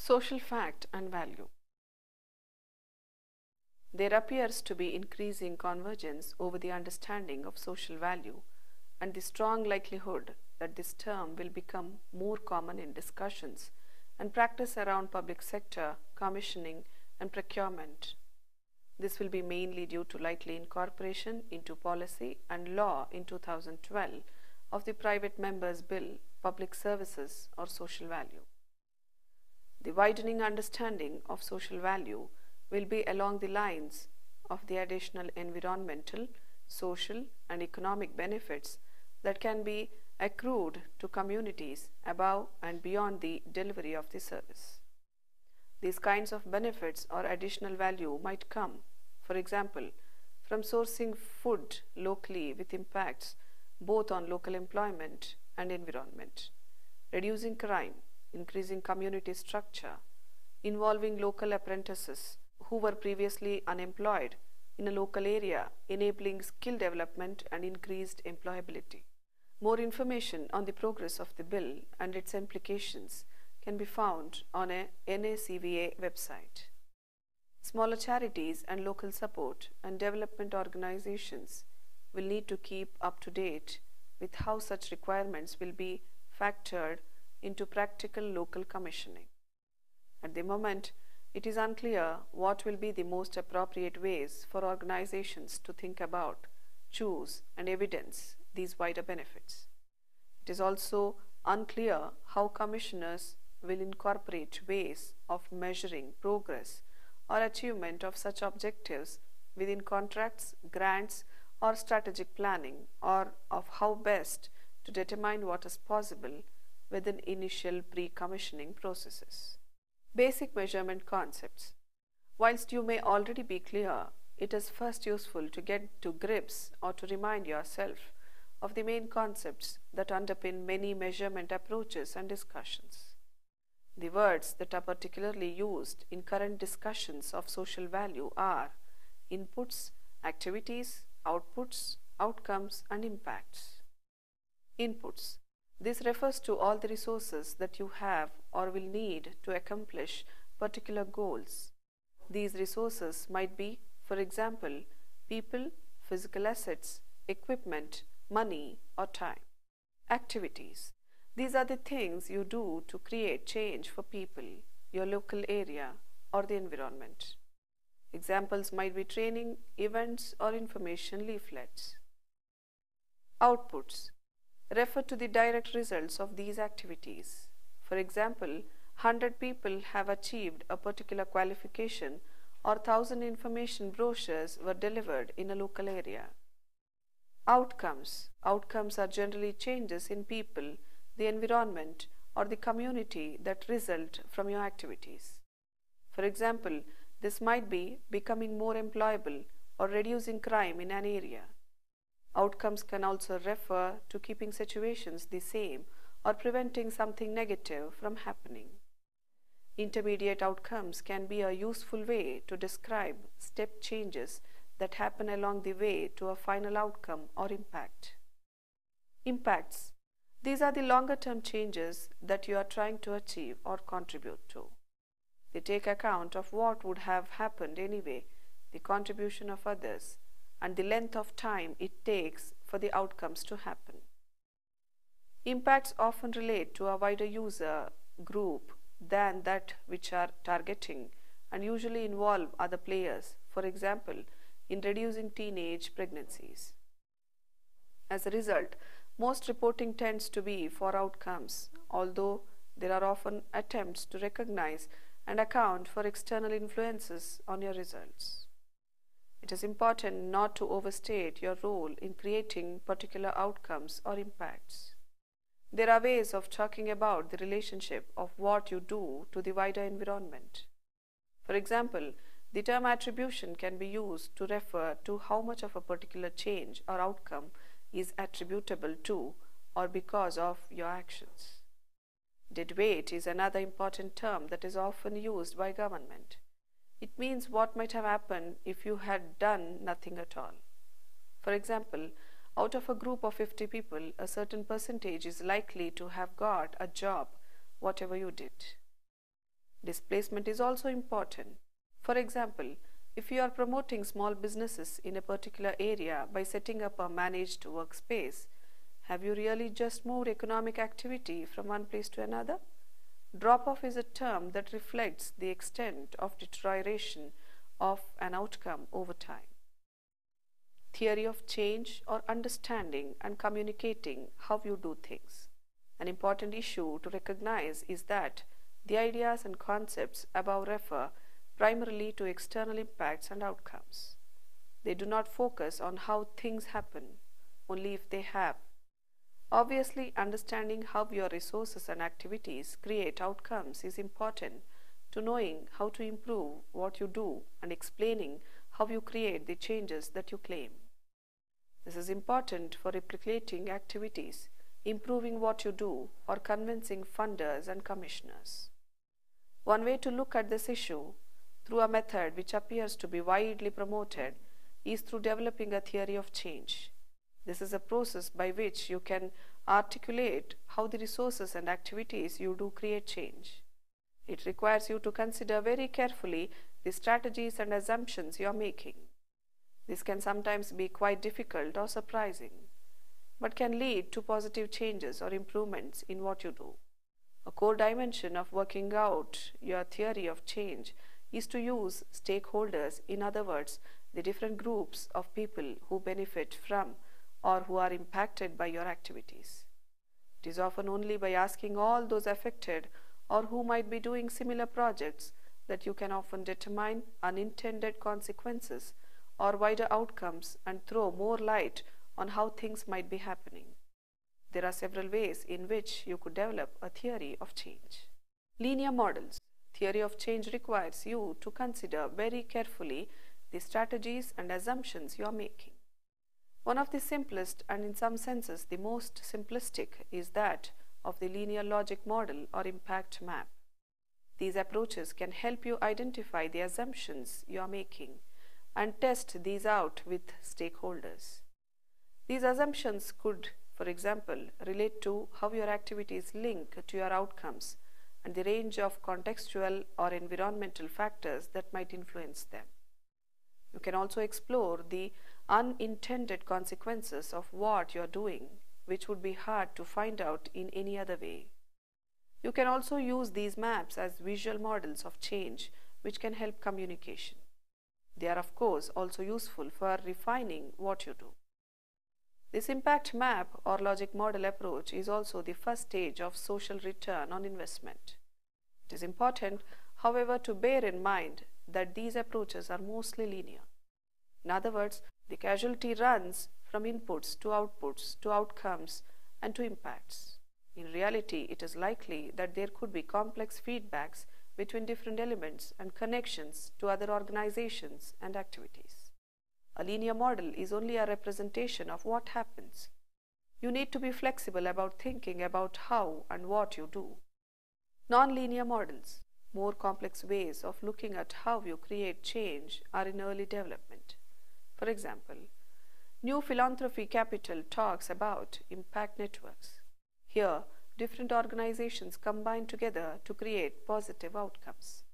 Social fact and value. There appears to be increasing convergence over the understanding of social value and the strong likelihood that this term will become more common in discussions and practice around public sector, commissioning, and procurement. This will be mainly due to likely incorporation into policy and law in 2012 of the Private Members Bill, Public Services or Social Value. The widening understanding of social value will be along the lines of the additional environmental, social, and economic benefits that can be accrued to communities above and beyond the delivery of the service. These kinds of benefits or additional value might come, for example, from sourcing food locally with impacts both on local employment and environment, reducing crime, increasing community structure, involving local apprentices who were previously unemployed in a local area, enabling skill development and increased employability. More information on the progress of the bill and its implications can be found on a NACVA website. Smaller charities and local support and development organizations will need to keep up to date with how such requirements will be factored into practical local commissioning. At the moment, it is unclear what will be the most appropriate ways for organizations to think about, choose, and evidence these wider benefits. It is also unclear how commissioners will incorporate ways of measuring progress or achievement of such objectives within contracts, grants, or strategic planning, or of how best to determine what is possible within initial pre-commissioning processes. Basic measurement concepts. Whilst you may already be clear, it is first useful to get to grips or to remind yourself of the main concepts that underpin many measurement approaches and discussions. The words that are particularly used in current discussions of social value are inputs, activities, outputs, outcomes, and impacts. Inputs. This refers to all the resources that you have or will need to accomplish particular goals. These resources might be, for example, people, physical assets, equipment, money, or time. Activities. These are the things you do to create change for people, your local area, or the environment. Examples might be training, events, or information leaflets. Outputs refer to the direct results of these activities. For example, 100 people have achieved a particular qualification or 1,000 information brochures were delivered in a local area. Outcomes. Outcomes are generally changes in people, the environment, or the community that result from your activities. For example, this might be becoming more employable or reducing crime in an area. Outcomes can also refer to keeping situations the same or preventing something negative from happening. Intermediate outcomes can be a useful way to describe step changes that happen along the way to a final outcome or impact. Impacts. These are the longer-term changes that you are trying to achieve or contribute to. They take account of what would have happened anyway, the contribution of others, and the length of time it takes for the outcomes to happen. Impacts often relate to a wider user group than that which are targeting and usually involve other players, for example, in reducing teenage pregnancies. As a result, most reporting tends to be for outcomes, although there are often attempts to recognize and account for external influences on your results. It is important not to overstate your role in creating particular outcomes or impacts. There are ways of talking about the relationship of what you do to the wider environment. For example, the term attribution can be used to refer to how much of a particular change or outcome is attributable to or because of your actions. Dead weight is another important term that is often used by government. It means what might have happened if you had done nothing at all. For example, out of a group of 50 people, a certain percentage is likely to have got a job, whatever you did. Displacement is also important. For example, if you are promoting small businesses in a particular area by setting up a managed workspace, have you really just moved economic activity from one place to another? Drop-off is a term that reflects the extent of deterioration of an outcome over time. Theory of change or understanding and communicating how you do things. An important issue to recognize is that the ideas and concepts above refer primarily to external impacts and outcomes. They do not focus on how things happen, only if they have. Obviously, understanding how your resources and activities create outcomes is important to knowing how to improve what you do and explaining how you create the changes that you claim. This is important for replicating activities, improving what you do, or convincing funders and commissioners. One way to look at this issue, through a method which appears to be widely promoted, is through developing a theory of change. This is a process by which you can articulate how the resources and activities you do create change. It requires you to consider very carefully the strategies and assumptions you are making. This can sometimes be quite difficult or surprising, but can lead to positive changes or improvements in what you do. A core dimension of working out your theory of change is to use stakeholders, in other words, the different groups of people who benefit from or who are impacted by your activities. It is often only by asking all those affected or who might be doing similar projects that you can often determine unintended consequences or wider outcomes and throw more light on how things might be happening. There are several ways in which you could develop a theory of change. Linear models. Theory of change requires you to consider very carefully the strategies and assumptions you are making. One of the simplest and in some senses the most simplistic is that of the linear logic model or impact map. These approaches can help you identify the assumptions you are making and test these out with stakeholders. These assumptions could, for example, relate to how your activities link to your outcomes and the range of contextual or environmental factors that might influence them. You can also explore the unintended consequences of what you are doing, which would be hard to find out in any other way. You can also use these maps as visual models of change, which can help communication. They are, of course, also useful for refining what you do. This impact map or logic model approach is also the first stage of social return on investment. It is important, however, to bear in mind that these approaches are mostly linear. In other words, the causality runs from inputs to outputs to outcomes and to impacts. In reality, it is likely that there could be complex feedbacks between different elements and connections to other organizations and activities. A linear model is only a representation of what happens. You need to be flexible about thinking about how and what you do. Non-linear models, more complex ways of looking at how you create change, are in early development. For example, New Philanthropy Capital talks about impact networks. Here, different organizations combine together to create positive outcomes.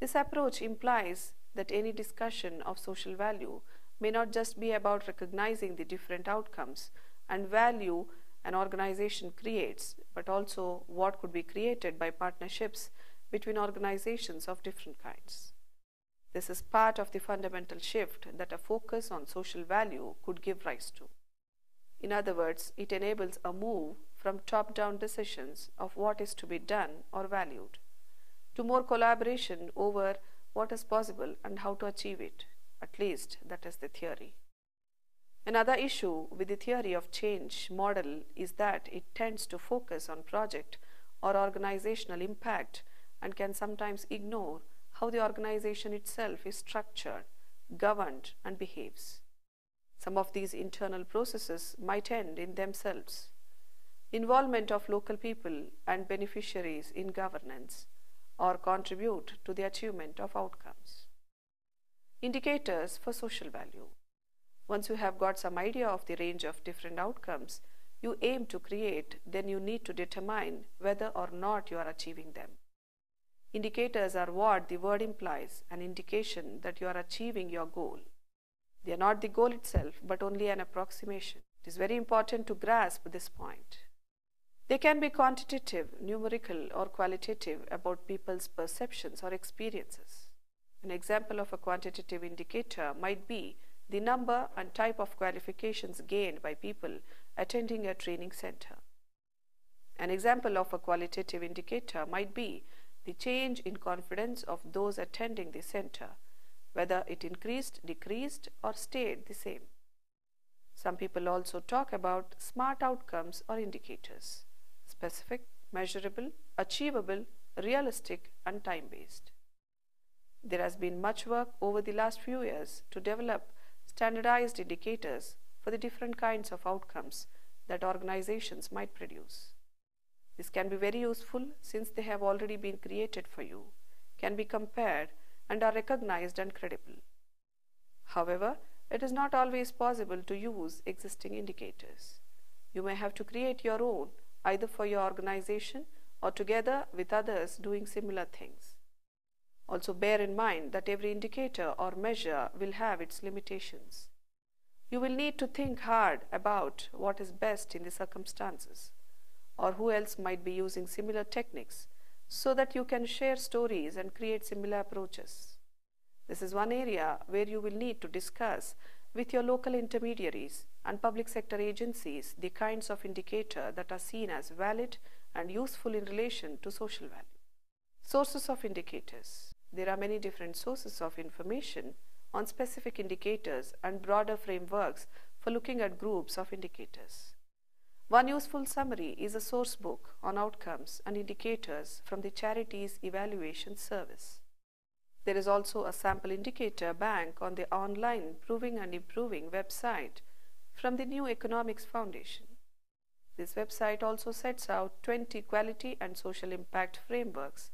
This approach implies that any discussion of social value may not just be about recognizing the different outcomes and value an organization creates, but also what could be created by partnerships between organizations of different kinds. This is part of the fundamental shift that a focus on social value could give rise to. In other words, it enables a move from top-down decisions of what is to be done or valued to more collaboration over what is possible and how to achieve it. At least that is the theory. Another issue with the theory of change model is that it tends to focus on project or organizational impact and can sometimes ignore how the organization itself is structured, governed, and behaves. Some of these internal processes might end in themselves. Involvement of local people and beneficiaries in governance or contribute to the achievement of outcomes. Indicators for social value. Once you have got some idea of the range of different outcomes you aim to create, then you need to determine whether or not you are achieving them. Indicators are what the word implies, an indication that you are achieving your goal. They are not the goal itself, but only an approximation. It is very important to grasp this point. They can be quantitative, numerical, or qualitative about people's perceptions or experiences. An example of a quantitative indicator might be the number and type of qualifications gained by people attending a training center. An example of a qualitative indicator might be the change in confidence of those attending the center, whether it increased, decreased, or stayed the same. Some people also talk about SMART outcomes or indicators: specific, measurable, achievable, realistic, and time-based. There has been much work over the last few years to develop standardized indicators for the different kinds of outcomes that organizations might produce. This can be very useful since they have already been created for you, can be compared, and are recognized and credible. However, it is not always possible to use existing indicators. You may have to create your own, either for your organization or together with others doing similar things. Also bear in mind that every indicator or measure will have its limitations. You will need to think hard about what is best in the circumstances, or who else might be using similar techniques, so that you can share stories and create similar approaches. This is one area where you will need to discuss with your local intermediaries and public sector agencies the kinds of indicator that are seen as valid and useful in relation to social value. Sources of indicators. There are many different sources of information on specific indicators and broader frameworks for looking at groups of indicators. One useful summary is a source book on outcomes and indicators from the Charities Evaluation Service. There is also a sample indicator bank on the online Proving and Improving website from the New Economics Foundation. This website also sets out 20 quality and social impact frameworks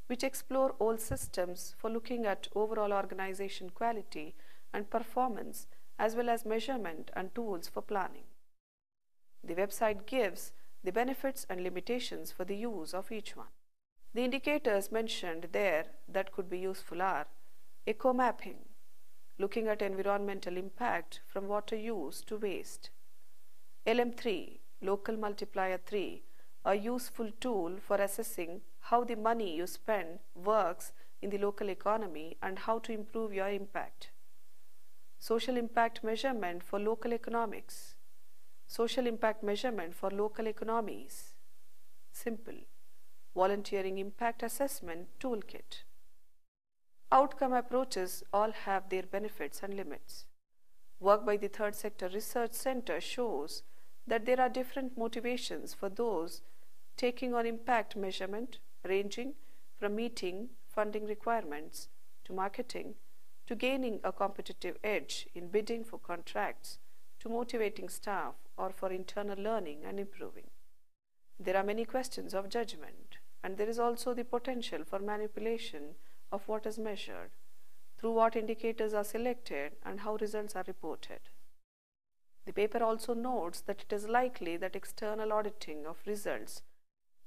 which explore all systems for looking at overall organization quality and performance, as well as measurement and tools for planning. The website gives the benefits and limitations for the use of each one. The indicators mentioned there that could be useful are eco-mapping, looking at environmental impact from water use to waste; LM3, local multiplier 3, a useful tool for assessing how the money you spend works in the local economy and how to improve your impact; social impact measurement for local economics; social impact measurement for local economies; simple, volunteering impact assessment toolkit. Outcome approaches all have their benefits and limits. Work by the Third Sector Research Center shows that there are different motivations for those taking on impact measurement, ranging from meeting funding requirements to marketing to gaining a competitive edge in bidding for contracts to motivating staff or for internal learning and improving. There are many questions of judgment, and there is also the potential for manipulation of what is measured, through what indicators are selected and how results are reported. The paper also notes that it is likely that external auditing of results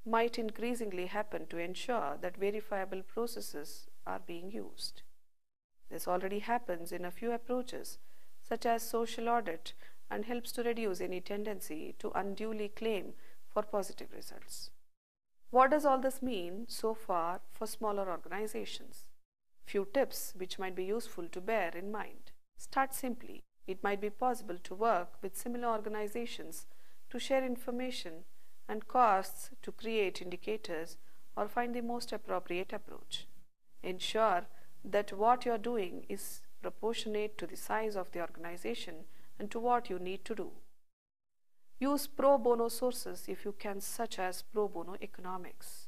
might increasingly happen to ensure that verifiable processes are being used. This already happens in a few approaches, such as social audit, and helps to reduce any tendency to unduly claim for positive results. What does all this mean so far for smaller organizations? Few tips which might be useful to bear in mind. Start simply. It might be possible to work with similar organizations to share information and costs to create indicators or find the most appropriate approach. Ensure that what you are doing is proportionate to the size of the organization and to what you need to do. Use pro bono sources if you can, such as pro bono economics.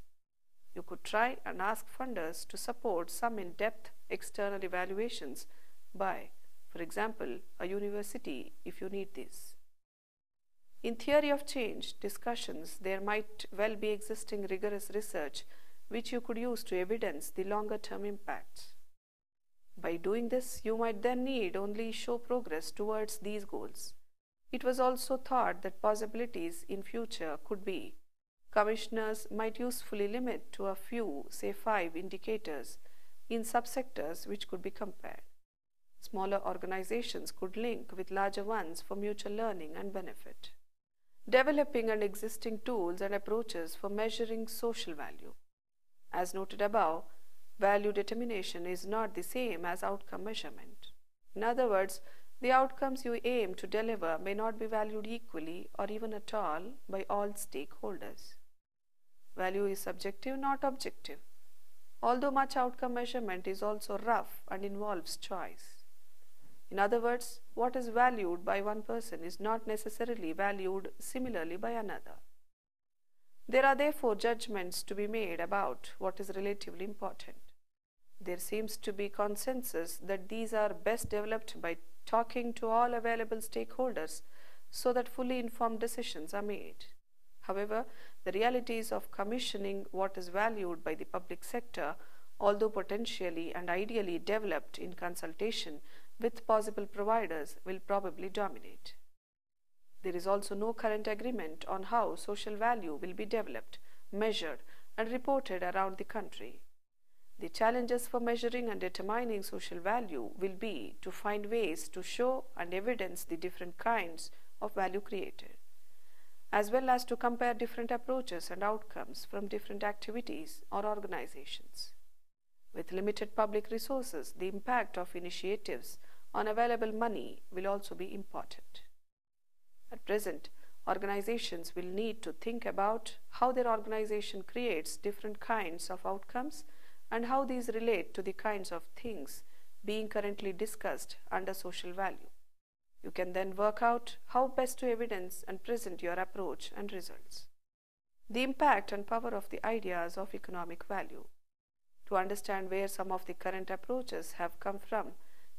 You could try and ask funders to support some in-depth external evaluations by, for example, a university if you need this. In theory of change discussions, there might well be existing rigorous research which you could use to evidence the longer-term impacts. By doing this, you might then need only show progress towards these goals. It was also thought that possibilities in future could be commissioners might usefully limit to a few, say 5 indicators in subsectors which could be compared. Smaller organizations could link with larger ones for mutual learning and benefit. Developing and existing tools and approaches for measuring social value. As noted above, value determination is not the same as outcome measurement. In other words, the outcomes you aim to deliver may not be valued equally or even at all by all stakeholders. Value is subjective, not objective, although much outcome measurement is also rough and involves choice. In other words, what is valued by one person is not necessarily valued similarly by another. There are therefore judgments to be made about what is relatively important. There seems to be consensus that these are best developed by talking to all available stakeholders so that fully informed decisions are made. However, the realities of commissioning what is valued by the public sector, although potentially and ideally developed in consultation with possible providers, will probably dominate. There is also no current agreement on how social value will be developed, measured, and reported around the country. The challenges for measuring and determining social value will be to find ways to show and evidence the different kinds of value created, as well as to compare different approaches and outcomes from different activities or organizations. With limited public resources, the impact of initiatives on available money will also be important. At present, organizations will need to think about how their organization creates different kinds of outcomes and how these relate to the kinds of things being currently discussed under social value. You can then work out how best to evidence and present your approach and results. The impact and power of the ideas of economic value. To understand where some of the current approaches have come from,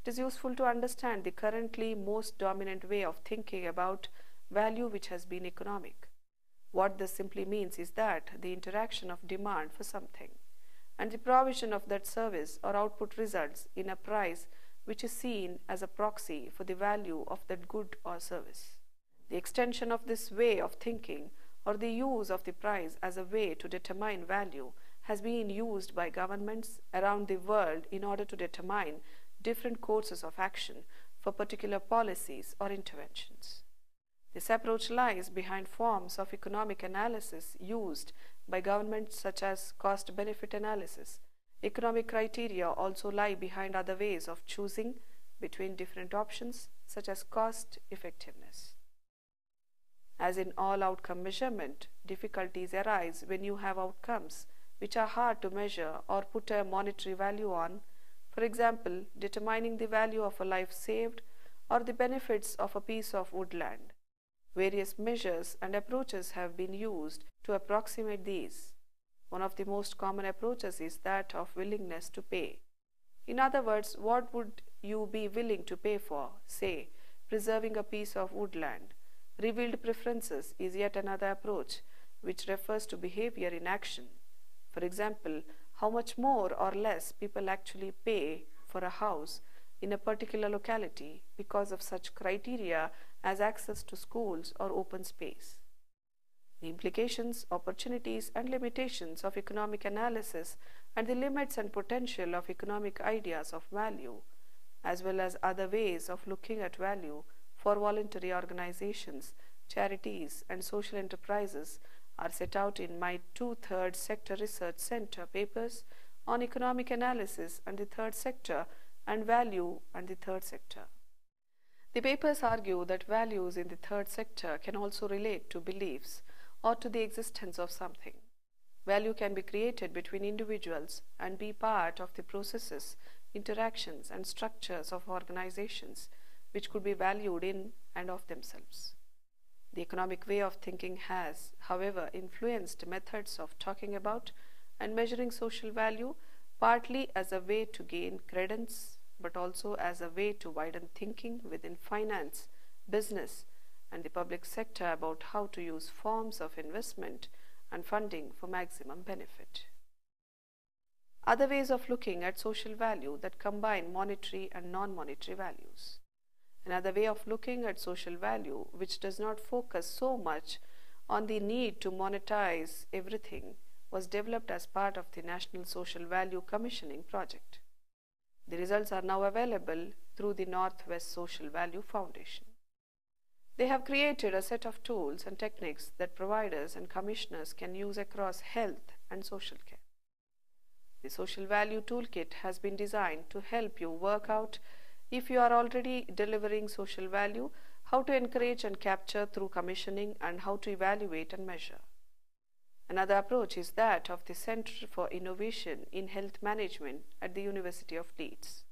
it is useful to understand the currently most dominant way of thinking about value, which has been economic. What this simply means is that the interaction of demand for something and the provision of that service or output results in a price which is seen as a proxy for the value of that good or service. The extension of this way of thinking or the use of the price as a way to determine value has been used by governments around the world in order to determine different courses of action for particular policies or interventions. This approach lies behind forms of economic analysis used by governments such as cost-benefit analysis. Economic criteria also lie behind other ways of choosing between different options such as cost effectiveness. As in all outcome measurement, difficulties arise when you have outcomes which are hard to measure or put a monetary value on, for example, determining the value of a life saved or the benefits of a piece of woodland. Various measures and approaches have been used to approximate these. One of the most common approaches is that of willingness to pay. In other words, what would you be willing to pay for, say, preserving a piece of woodland? Revealed preferences is yet another approach which refers to behavior in action. For example, how much more or less people actually pay for a house in a particular locality because of such criteria as access to schools or open space. The implications, opportunities, and limitations of economic analysis and the limits and potential of economic ideas of value, as well as other ways of looking at value for voluntary organizations, charities, and social enterprises are set out in my 2 Third Sector Research Center papers on economic analysis and the third sector and value and the third sector. The papers argue that values in the third sector can also relate to beliefs or to the existence of something. Value can be created between individuals and be part of the processes, interactions, and structures of organizations which could be valued in and of themselves. The economic way of thinking has, however, influenced methods of talking about and measuring social value, partly as a way to gain credence, but also as a way to widen thinking within finance, business, and the public sector about how to use forms of investment and funding for maximum benefit. Other ways of looking at social value that combine monetary and non-monetary values. Another way of looking at social value which does not focus so much on the need to monetize everything was developed as part of the National Social Value Commissioning Project. The results are now available through the Northwest Social Value Foundation. They have created a set of tools and techniques that providers and commissioners can use across health and social care. The Social Value Toolkit has been designed to help you work out, if you are already delivering social value, how to encourage and capture through commissioning, and how to evaluate and measure. Another approach is that of the Center for Innovation in Health Management at the University of Leeds.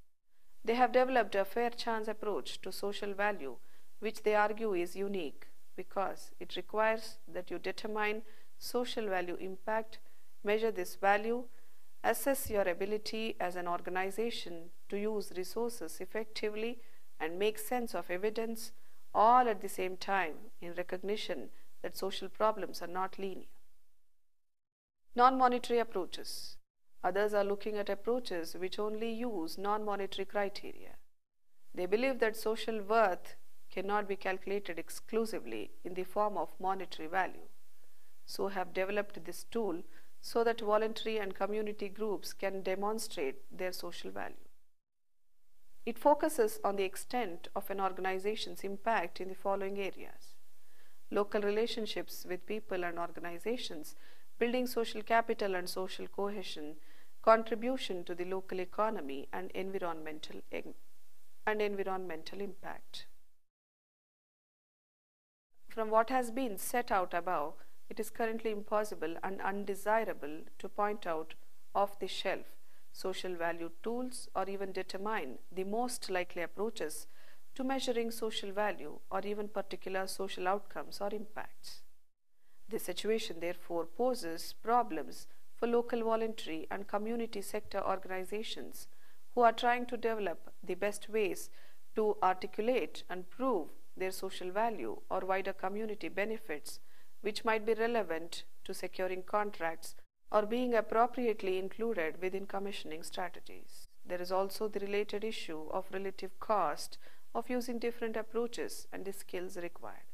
They have developed a fair chance approach to social value, which they argue is unique because it requires that you determine social value impact, measure this value, assess your ability as an organization to use resources effectively, and make sense of evidence, all at the same time in recognition that social problems are not linear. Non-monetary approaches. Others are looking at approaches which only use non-monetary criteria. They believe that social worth cannot be calculated exclusively in the form of monetary value, so have developed this tool so that voluntary and community groups can demonstrate their social value. It focuses on the extent of an organization's impact in the following areas: local relationships with people and organizations, building social capital and social cohesion, contribution to the local economy, and environmental impact. From what has been set out above, it is currently impossible and undesirable to point out off-the-shelf social value tools or even determine the most likely approaches to measuring social value or even particular social outcomes or impacts. This situation therefore poses problems for local voluntary and community sector organizations who are trying to develop the best ways to articulate and prove their social value or wider community benefits, which might be relevant to securing contracts or being appropriately included within commissioning strategies. There is also the related issue of relative cost of using different approaches and the skills required.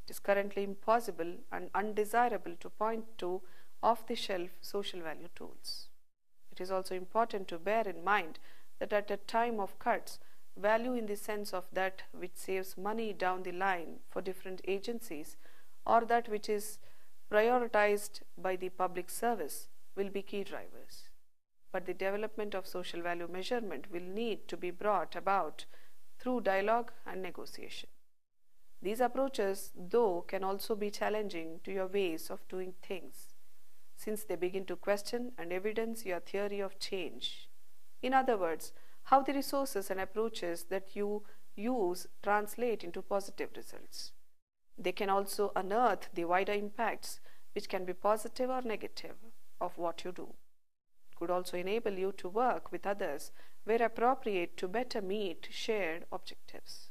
It is currently impossible and undesirable to point to off-the-shelf social value tools. It is also important to bear in mind that at a time of cuts, value in the sense of that which saves money down the line for different agencies or that which is prioritized by the public service will be key drivers. But the development of social value measurement will need to be brought about through dialogue and negotiation. These approaches, though, can also be challenging to your ways of doing things, since they begin to question and evidence your theory of change. In other words, how the resources and approaches that you use translate into positive results. They can also unearth the wider impacts, which can be positive or negative, of what you do. It could also enable you to work with others where appropriate to better meet shared objectives.